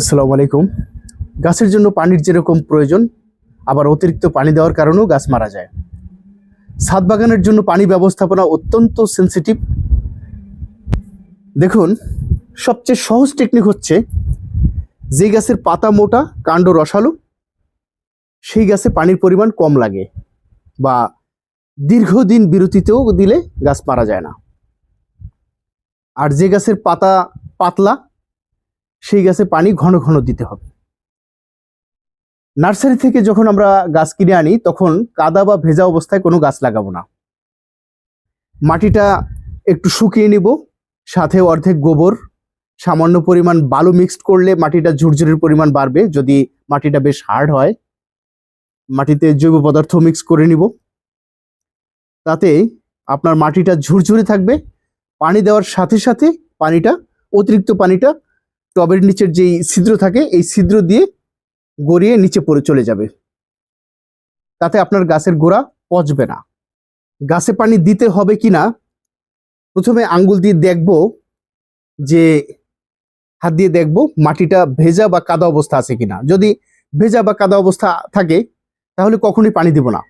আসসালামু আলাইকুম। গাছের জন্য পানির যেরকম প্রয়োজন, আবার অতিরিক্ত পানি দেওয়ার কারণেও গাছ মারা যায়। ছাদ বাগানের জন্য পানি ব্যবস্থাপনা অত্যন্ত সেন্সিটিভ। দেখুন, সবচেয়ে সহজ টেকনিক হচ্ছে, যে গাছের পাতা মোটা, কাণ্ড রসালো, সেই গাছে পানির পরিমাণ কম লাগে, বা দীর্ঘদিন বিরতিতেও দিলে গাছ মারা যায় না। আর যে গাছের পাতা পাতলা, সেই গাছে পানি ঘন ঘন দিতে হবে। নার্সারি থেকে যখন আমরা গাছ কিনে আনি, তখন কাদা বা ভেজা অবস্থায় কোনো গাছ লাগাবো না। মাটিটা একটু শুকিয়ে নিব, সাথে অর্ধেক গোবর, সামান্য পরিমাণ বালু মিক্সড করলে মাটিটা ঝুরঝুরের পরিমাণ বাড়বে। যদি মাটিটা বেশ হার্ড হয়, মাটিতে জৈব পদার্থ মিক্স করে নিব, তাতে আপনার মাটিটা ঝুরঝুরে থাকবে। পানি দেওয়ার সাথে সাথে অতিরিক্ত পানিটা টবের নিচের যেই ছিদ্র থাকে, এই ছিদ্র দিয়ে গড়িয়ে নিচে পড়ে চলে যাবে। তাতে আপনার গাছের গোড়া পচবে না। গাছে পানি দিতে হবে কিনা, প্রথমে আঙ্গুল দিয়ে দেখব, যে হাত দিয়ে দেখব মাটিটা ভেজা বা কাদা অবস্থা আছে কিনা। যদি ভেজা বা কাদা অবস্থা থাকে, তাহলে কখনোই পানি দিব না।